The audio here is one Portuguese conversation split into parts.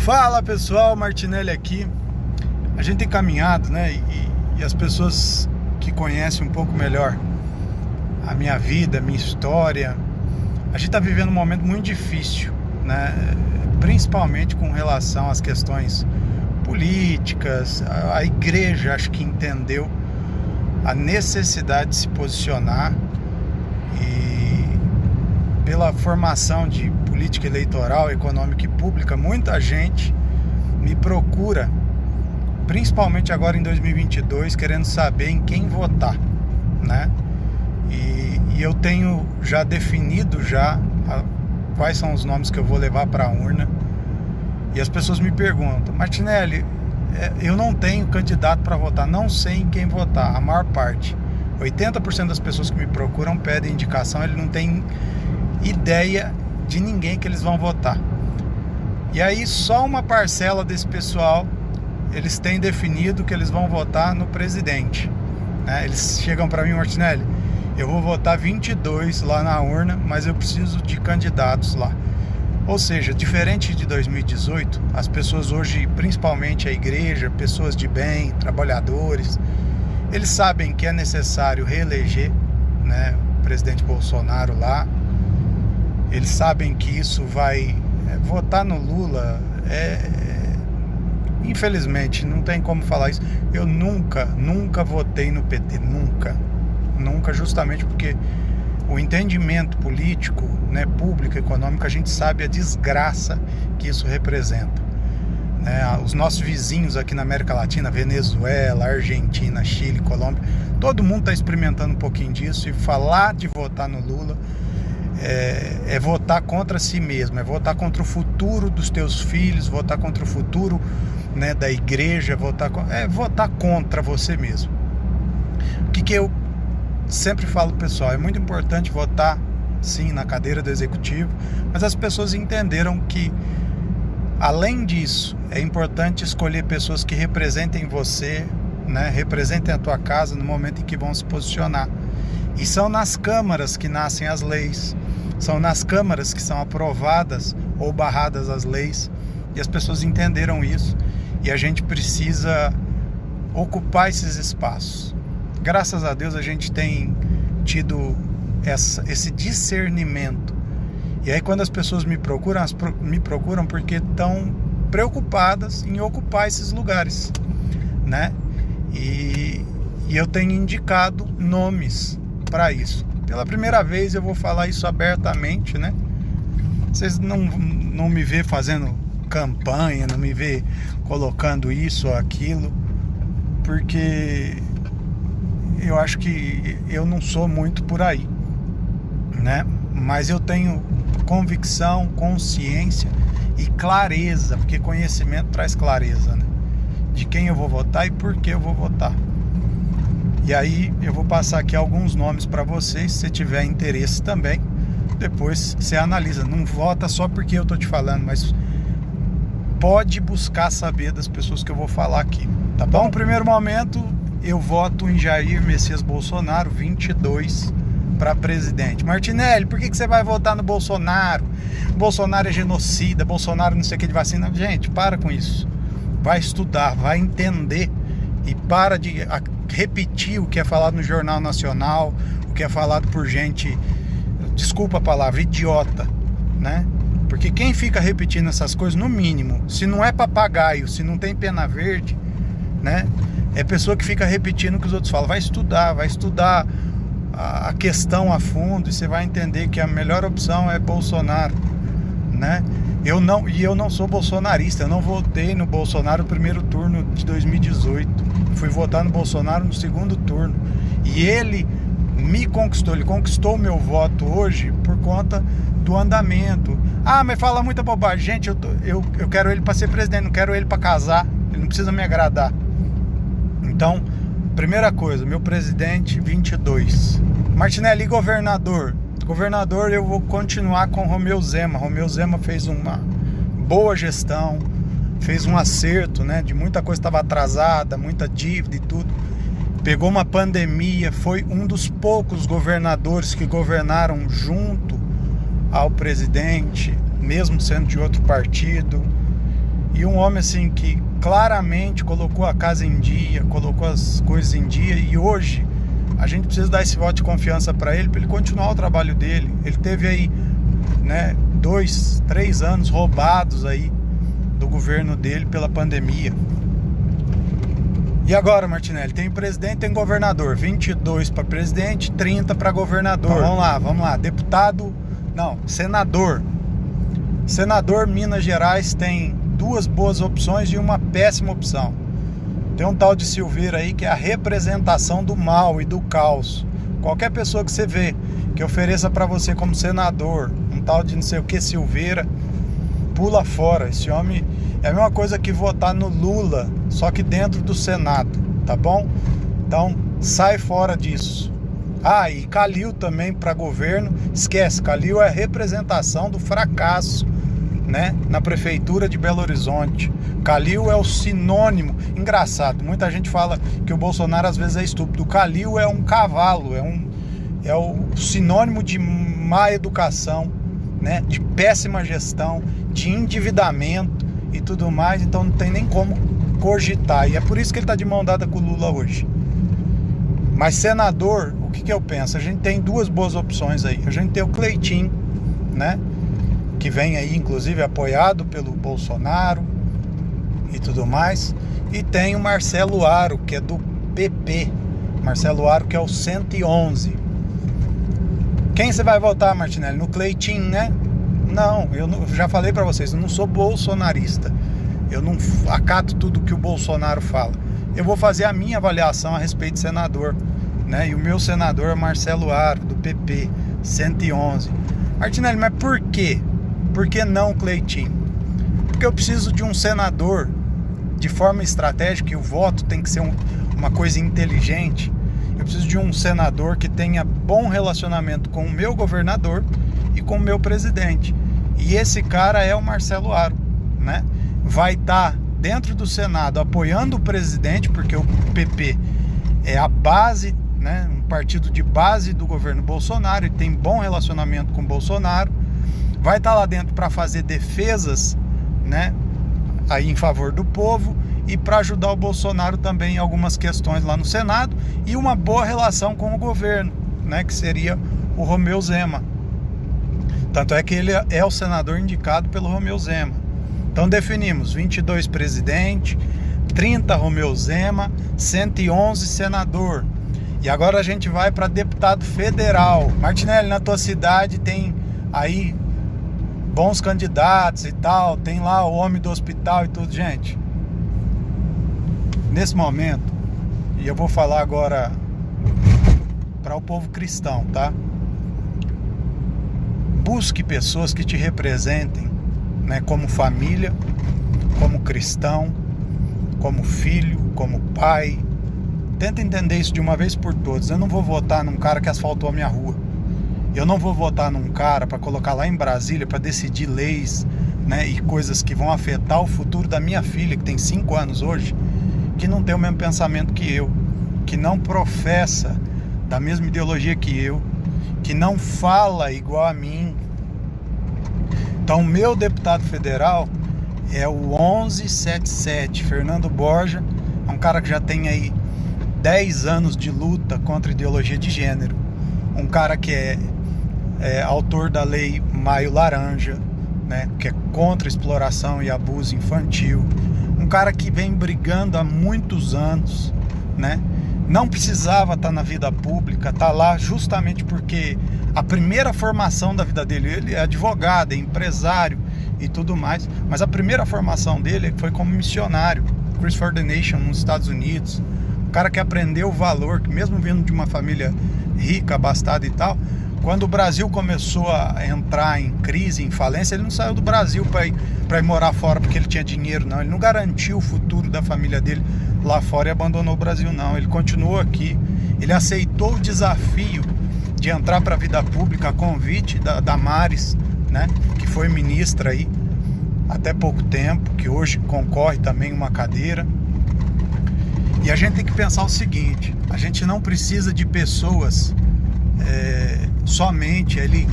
Fala pessoal, Martinelli aqui. A gente tem caminhado, né? E as pessoas que conhecem um pouco melhor a minha vida, a minha história, a gente está vivendo um momento muito difícil, né? Principalmente com relação às questões políticas. A igreja acho que entendeu a necessidade de se posicionar, e pela formação de política eleitoral, econômica e pública, muita gente me procura, principalmente agora em 2022, querendo saber em quem votar, né? E eu tenho já definido quais são os nomes que eu vou levar para a urna. E as pessoas me perguntam: Martinelli, eu não tenho candidato para votar, não sei em quem votar. A maior parte, 80% das pessoas que me procuram pedem indicação, ele não tem ideia de ninguém que eles vão votar. E aí só uma parcela desse pessoal, eles têm definido que eles vão votar no presidente, né? Eles chegam para mim: Martinelli, eu vou votar 22 lá na urna, mas eu preciso de candidatos lá. Ou seja, diferente de 2018, as pessoas hoje, principalmente a igreja, pessoas de bem, trabalhadores, eles sabem que é necessário reeleger, né, o presidente Bolsonaro lá. Eles sabem que isso vai... votar no Lula infelizmente, não tem como falar isso. Eu nunca votei no PT, nunca, justamente porque o entendimento político, né, público, econômico, a gente sabe a desgraça que isso representa, né? Os nossos vizinhos aqui na América Latina, Venezuela, Argentina, Chile, Colômbia, todo mundo está experimentando um pouquinho disso. E falar de votar no Lula é votar contra si mesmo, é votar contra o futuro dos teus filhos, votar contra o futuro, né, da igreja, votar contra você mesmo. O que eu sempre falo, pessoal, é muito importante votar sim na cadeira do executivo, mas as pessoas entenderam que, além disso, é importante escolher pessoas que representem você, né, representem a tua casa no momento em que vão se posicionar. E são nas câmaras que nascem as leis, são nas câmaras que são aprovadas ou barradas as leis, e as pessoas entenderam isso, e a gente precisa ocupar esses espaços. Graças a Deus a gente tem tido esse discernimento. E aí quando as pessoas me procuram porque estão preocupadas em ocupar esses lugares, né? E eu tenho indicado nomes para isso. Pela primeira vez eu vou falar isso abertamente, né? Vocês não me vê fazendo campanha, não me vê colocando isso ou aquilo, porque eu acho que eu não sou muito por aí, né? Mas eu tenho convicção, consciência e clareza, porque conhecimento traz clareza, né? De quem eu vou votar e por que eu vou votar. E aí eu vou passar aqui alguns nomes para vocês, se você tiver interesse também, depois você analisa. Não vota só porque eu tô te falando, mas pode buscar saber das pessoas que eu vou falar aqui, tá bom? No primeiro momento, eu voto em Jair Messias Bolsonaro, 22, para presidente. Martinelli, por que você vai votar no Bolsonaro? Bolsonaro é genocida, Bolsonaro não sei o que de vacina. Gente, para com isso. Vai estudar, vai entender e para de repetir o que é falado no Jornal Nacional, o que é falado por gente, desculpa a palavra, idiota, né? Porque quem fica repetindo essas coisas, no mínimo, se não é papagaio, se não tem pena verde, né? É pessoa que fica repetindo o que os outros falam. Vai estudar a questão a fundo, e você vai entender que a melhor opção é Bolsonaro, né? Eu não sou bolsonarista, eu não votei no Bolsonaro no primeiro turno de 2018. Fui votar no Bolsonaro no segundo turno. E ele me conquistou, ele conquistou o meu voto hoje por conta do andamento. Ah, mas fala muita bobagem. Gente, eu quero ele para ser presidente, não quero ele para casar. Ele não precisa me agradar. Então, primeira coisa, meu presidente, 22. Martinelli, governador. Governador, eu vou continuar com Romeu Zema. Romeu Zema fez uma boa gestão, fez um acerto, né? De muita coisa estava atrasada, muita dívida e tudo. Pegou uma pandemia, foi um dos poucos governadores que governaram junto ao presidente, mesmo sendo de outro partido. E um homem assim que claramente colocou a casa em dia, colocou as coisas em dia, e hoje a gente precisa dar esse voto de confiança para ele continuar o trabalho dele. Ele teve aí, né, 2, 3 anos roubados aí do governo dele pela pandemia. E agora, Martinelli, tem presidente, tem governador, 22 para presidente, 30 para governador. Então, vamos lá, senador. Senador Minas Gerais tem 2 boas opções e uma péssima opção. Tem um tal de Silveira aí que é a representação do mal e do caos. Qualquer pessoa que você vê que ofereça para você como senador, um tal de não sei o que Silveira, pula fora. Esse homem é a mesma coisa que votar no Lula, só que dentro do Senado, tá bom? Então sai fora disso. E Calil também para governo, esquece, Calil é a representação do fracasso, né, na prefeitura de Belo Horizonte. Calil é o sinônimo, engraçado, muita gente fala que o Bolsonaro às vezes é estúpido. Calil é um cavalo, é o sinônimo de má educação, né, de péssima gestão, de endividamento e tudo mais. Então não tem nem como cogitar, e é por isso que ele está de mão dada com o Lula hoje. Mas senador, o que eu penso? A gente tem 2 boas opções aí. A gente tem o Cleitinho, né, que vem aí inclusive apoiado pelo Bolsonaro e tudo mais, e tem o Marcelo Aro, que é do PP. Marcelo Aro, que é o 111. Quem você vai votar, Martinelli? No Cleitinho, né? Não, eu já falei pra vocês, eu não sou bolsonarista. Eu não acato tudo que o Bolsonaro fala. Eu vou fazer a minha avaliação a respeito de senador, né? E o meu senador é Marcelo Aro, do PP, 111. Martinelli, mas por quê? Por que não Cleitinho? Porque eu preciso de um senador de forma estratégica, e o voto tem que ser uma coisa inteligente. Eu preciso de um senador que tenha bom relacionamento com o meu governador e com o meu presidente. E esse cara é o Marcelo Aro, né? Vai estar dentro do Senado apoiando o presidente, porque o PP é a base, né? Um partido de base do governo Bolsonaro e tem bom relacionamento com o Bolsonaro. Vai estar lá dentro para fazer defesas, né, aí em favor do povo, e para ajudar o Bolsonaro também em algumas questões lá no Senado, e uma boa relação com o governo, né, que seria o Romeu Zema. Tanto é que ele é o senador indicado pelo Romeu Zema. Então definimos 22 presidente, 30 Romeu Zema, 111 senador. E agora a gente vai para deputado federal. Martinelli, na tua cidade tem aí bons candidatos e tal, tem lá o homem do hospital e tudo. Gente, nesse momento, e eu vou falar agora para o povo cristão, tá? Busque pessoas que te representem, né, como família, como cristão, como filho, como pai. Tenta entender isso de uma vez por todas. Eu não vou votar num cara que asfaltou a minha rua. Eu não vou votar num cara para colocar lá em Brasília para decidir leis, né, e coisas que vão afetar o futuro da minha filha, que tem 5 anos hoje, que não tem o mesmo pensamento que eu, que não professa da mesma ideologia que eu, que não fala igual a mim. Então o meu deputado federal é o 1177, Fernando Borja. É um cara que já tem aí 10 anos de luta contra a ideologia de gênero. Um cara que é autor da lei Maio Laranja, né, que é contra a exploração e abuso infantil. Um cara que vem brigando há muitos anos, né? Não precisava estar na vida pública, está lá justamente porque a primeira formação da vida dele, ele é advogado, é empresário e tudo mais, mas a primeira formação dele foi como missionário, Christ for the Nation, nos Estados Unidos. Um cara que aprendeu o valor, que mesmo vindo de uma família rica, abastada e tal, quando o Brasil começou a entrar em crise, em falência, ele não saiu do Brasil para ir morar fora porque ele tinha dinheiro, não. Ele não garantiu o futuro da família dele lá fora e abandonou o Brasil, não. Ele continuou aqui. Ele aceitou o desafio de entrar para a vida pública a convite da Damares, né, que foi ministra aí até pouco tempo, que hoje concorre também em uma cadeira. E a gente tem que pensar o seguinte: a gente não precisa de pessoas somente ali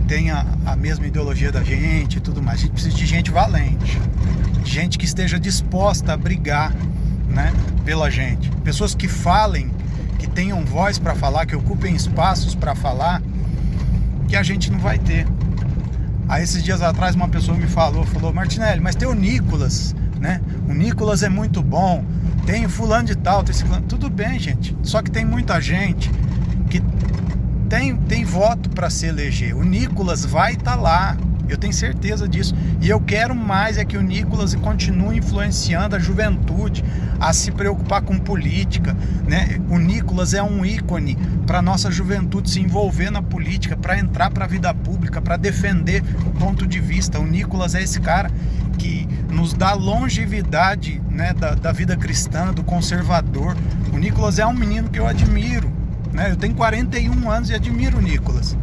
tenha a mesma ideologia da gente e tudo mais. A gente precisa de gente valente, de gente que esteja disposta a brigar, né, pela gente. Pessoas que falem, que tenham voz para falar, que ocupem espaços para falar, que a gente não vai ter. Aí esses dias atrás uma pessoa me falou, Martinelli, mas tem o Nicolas, né? O Nicolas é muito bom, tem o fulano de tal, tem esse fulano. Tudo bem, gente, só que tem muita gente que tem voto para se eleger. O Nicolas vai estar lá, eu tenho certeza disso. E eu quero mais é que o Nicolas continue influenciando a juventude a se preocupar com política, né? O Nicolas é um ícone para a nossa juventude se envolver na política, para entrar para a vida pública, para defender o ponto de vista. O Nicolas é esse cara que nos dá longevidade, né, da vida cristã, do conservador. O Nicolas é um menino que eu admiro, né? Eu tenho 41 anos e admiro o Nicolas.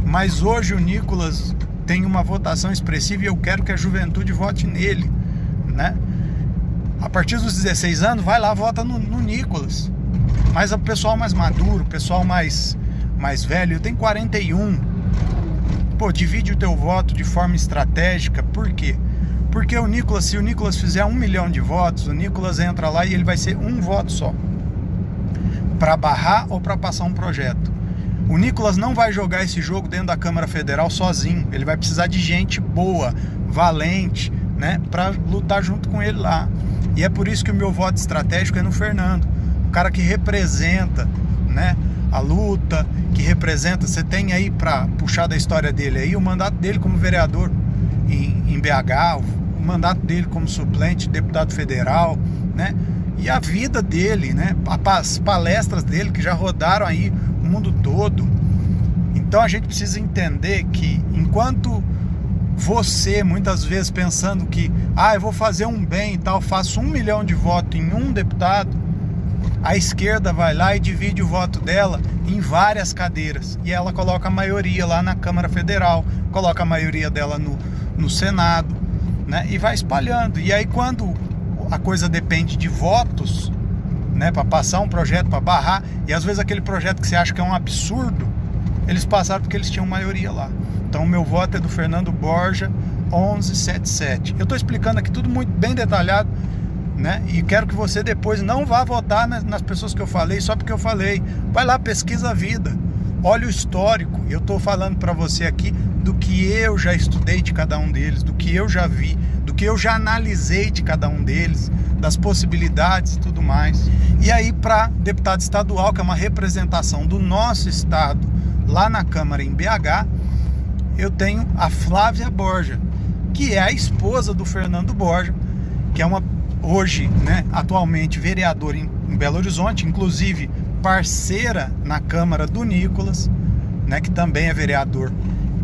Mas hoje o Nicolas tem uma votação expressiva e eu quero que a juventude vote nele, né? A partir dos 16 anos, vai lá, vota no Nicolas. Mas o pessoal mais maduro, o pessoal mais velho, eu tenho 41. Pô, divide o teu voto de forma estratégica. Por quê? Porque o Nicolas, se o Nicolas fizer 1 milhão de votos, o Nicolas entra lá e ele vai ser um voto só, para barrar ou para passar um projeto. O Nicolas não vai jogar esse jogo dentro da Câmara Federal sozinho. Ele vai precisar de gente boa, valente, né, para lutar junto com ele lá. E é por isso que o meu voto estratégico é no Fernando. O cara que representa, né, a luta, que representa... Você tem aí, para puxar da história dele aí, o mandato dele como vereador em BH, o mandato dele como suplente, deputado federal, né? E a vida dele, né? As palestras dele que já rodaram aí o mundo todo. Então a gente precisa entender que enquanto você, muitas vezes pensando que eu vou fazer um bem e tal, faço 1 milhão de votos em um deputado, a esquerda vai lá e divide o voto dela em várias cadeiras. E ela coloca a maioria lá na Câmara Federal, coloca a maioria dela no Senado, né? E vai espalhando. E aí quando a coisa depende de votos, né, para passar um projeto, para barrar, e às vezes aquele projeto que você acha que é um absurdo, eles passaram porque eles tinham maioria lá. Então o meu voto é do Fernando Borja 1177. Eu estou explicando aqui tudo muito bem detalhado, né? E quero que você depois não vá votar nas pessoas que eu falei só porque eu falei. Vai lá, pesquisa a vida, olha o histórico. Eu estou falando para você aqui do que eu já estudei de cada um deles, do que eu já vi, do que eu já analisei de cada um deles, das possibilidades e tudo mais. E aí, para deputado estadual, que é uma representação do nosso estado lá na Câmara em BH, eu tenho a Flávia Borja, que é a esposa do Fernando Borja, que é uma, hoje, né, atualmente vereadora em Belo Horizonte, inclusive parceira na Câmara do Nicolas, né, que também é vereador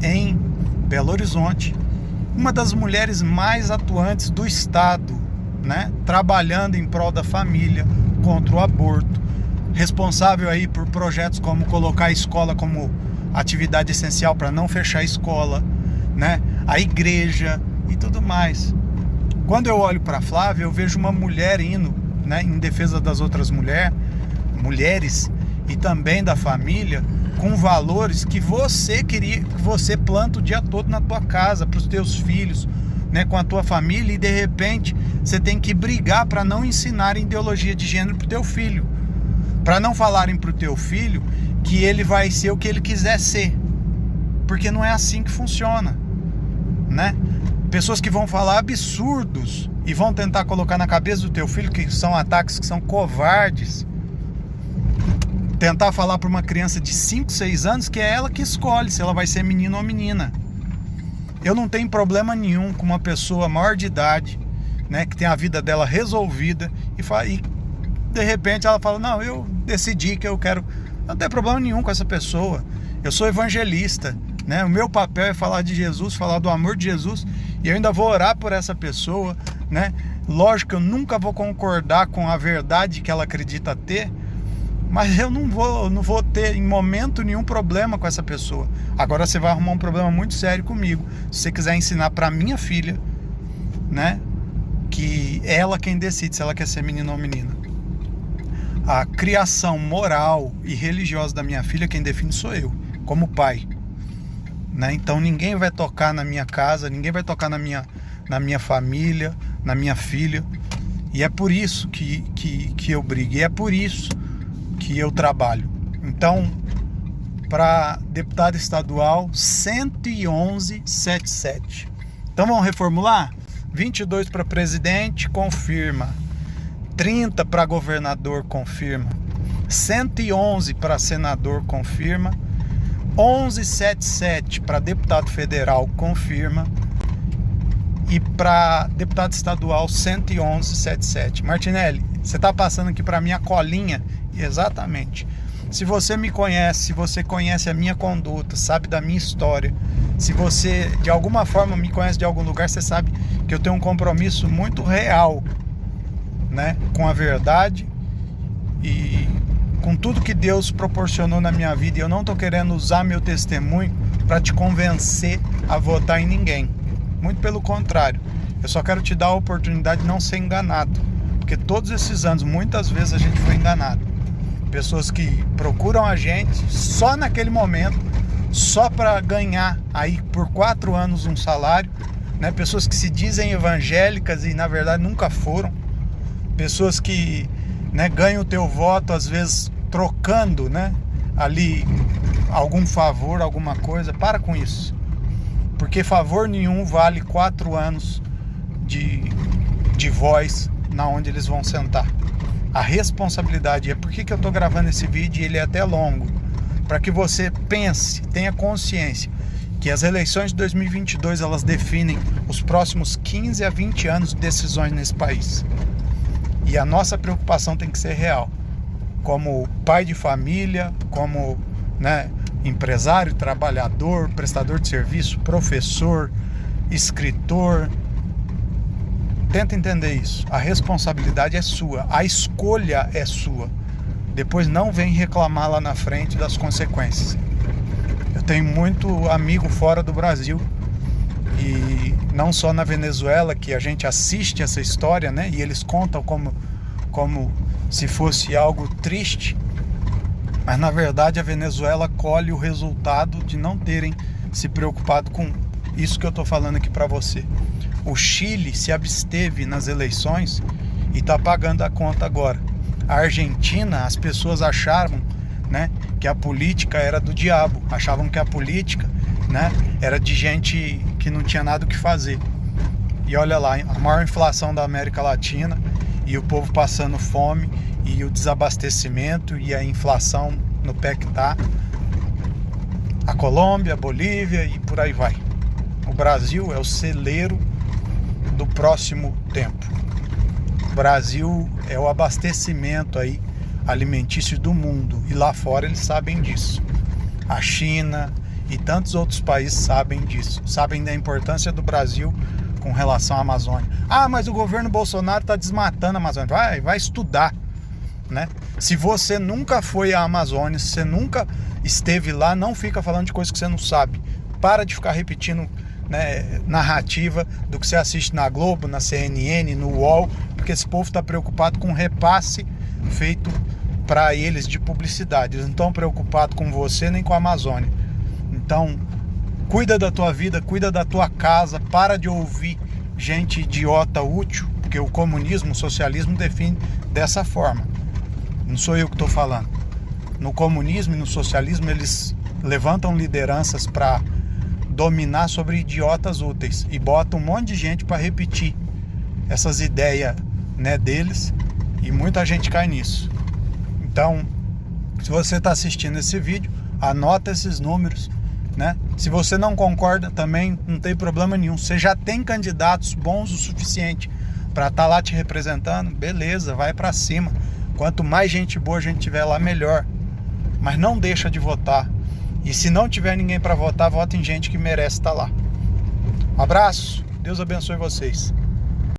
em Belo Horizonte, uma das mulheres mais atuantes do estado, né, trabalhando em prol da família, contra o aborto, responsável aí por projetos como colocar a escola como atividade essencial para não fechar a escola, né, a igreja e tudo mais. Quando eu olho para a Flávia, eu vejo uma mulher indo, né, em defesa das outras mulheres e também da família, com valores que você queria, que você planta o dia todo na tua casa, para os teus filhos, né, com a tua família, e de repente você tem que brigar para não ensinar ideologia de gênero para o teu filho, para não falarem para o teu filho que ele vai ser o que ele quiser ser, porque não é assim que funciona, né? Pessoas que vão falar absurdos e vão tentar colocar na cabeça do teu filho que são ataques que são covardes, tentar falar para uma criança de 5, 6 anos que é ela que escolhe se ela vai ser menino ou menina. Eu não tenho problema nenhum com uma pessoa maior de idade, né, que tem a vida dela resolvida e de repente ela fala, não, eu decidi que eu quero. Não tem problema nenhum com essa pessoa. Eu sou evangelista, né? O meu papel é falar de Jesus, falar do amor de Jesus, e eu ainda vou orar por essa pessoa, né? Lógico que eu nunca vou concordar com a verdade que ela acredita ter, mas eu não vou ter em momento nenhum problema com essa pessoa. Agora você vai arrumar um problema muito sério comigo se você quiser ensinar para minha filha, né, que é ela quem decide se ela quer ser menino ou menina. A criação moral e religiosa da minha filha, quem define sou eu, como pai. né? Então ninguém vai tocar na minha casa, ninguém vai tocar na minha família, na minha filha. E é por isso que eu brigo, e é por isso que eu trabalho. Então, para deputado estadual, 111,77. Então vamos reformular? 22 para presidente, confirma. 30 para governador, confirma. 111 para senador, confirma. 11,77 para deputado federal, confirma. E para deputado estadual, 111,77. Martinelli, você está passando aqui para minha colinha? Exatamente. Se você me conhece, se você conhece a minha conduta, sabe da minha história, se você de alguma forma me conhece de algum lugar, você sabe que eu tenho um compromisso muito real, né, com a verdade e com tudo que Deus proporcionou na minha vida. E eu não estou querendo usar meu testemunho para te convencer a votar em ninguém. Muito pelo contrário. Eu só quero te dar a oportunidade de não ser enganado. Porque todos esses anos, muitas vezes a gente foi enganado. Pessoas que procuram a gente só naquele momento, só para ganhar aí por 4 anos um salário, né? Pessoas que se dizem evangélicas e na verdade nunca foram. Pessoas que, né, ganham o teu voto às vezes trocando, né, ali algum favor, alguma coisa. Para com isso. Porque favor nenhum vale 4 anos de voz na onde eles vão sentar. A responsabilidade é por que eu estou gravando esse vídeo e ele é até longo, para que você pense, tenha consciência que as eleições de 2022 elas definem os próximos 15 a 20 anos de decisões nesse país. E a nossa preocupação tem que ser real, como pai de família, como, né, empresário, trabalhador, prestador de serviço, professor, escritor. Tenta entender isso. A responsabilidade é sua, a escolha é sua. Depois não vem reclamar lá na frente das consequências. Eu tenho muito amigo fora do Brasil e não só na Venezuela, que a gente assiste essa história, né? E eles contam como se fosse algo triste, mas na verdade a Venezuela colhe o resultado de não terem se preocupado com isso que eu estou falando aqui para você. O Chile se absteve nas eleições e está pagando a conta agora. A Argentina, as pessoas acharam, né, que a política era do diabo. Achavam que a política, né, era de gente que não tinha nada o que fazer. E olha lá, a maior inflação da América Latina e o povo passando fome e o desabastecimento e a inflação no pé que tá. A Colômbia, a Bolívia e por aí vai. O Brasil é o celeiro do próximo tempo. O Brasil é o abastecimento aí alimentício do mundo e lá fora eles sabem disso. A China e tantos outros países sabem disso, sabem da importância do Brasil com relação à Amazônia. Ah, mas o governo Bolsonaro está desmatando a Amazônia. Vai estudar, né? Se você nunca foi à Amazônia, se você nunca esteve lá, não fica falando de coisas que você não sabe. Para de ficar repetindo, né, narrativa do que você assiste na Globo, na CNN, no UOL, porque esse povo está preocupado com repasse feito para eles de publicidade. Eles não estão preocupados com você nem com a Amazônia. Então, cuida da tua vida, cuida da tua casa, para de ouvir gente idiota útil, porque o comunismo, o socialismo define dessa forma. Não sou eu que estou falando. No comunismo e no socialismo eles levantam lideranças para dominar sobre idiotas úteis e botam um monte de gente para repetir essas ideias, né, deles, e muita gente cai nisso. Então, se você está assistindo esse vídeo, anota esses números, né? Se você não concorda também não tem problema nenhum. Você já tem candidatos bons o suficiente para estar lá te representando, beleza, vai para cima. Quanto mais gente boa a gente tiver lá, melhor. Mas não deixa de votar. E se não tiver ninguém para votar, vota em gente que merece estar lá. Um abraço, Deus abençoe vocês.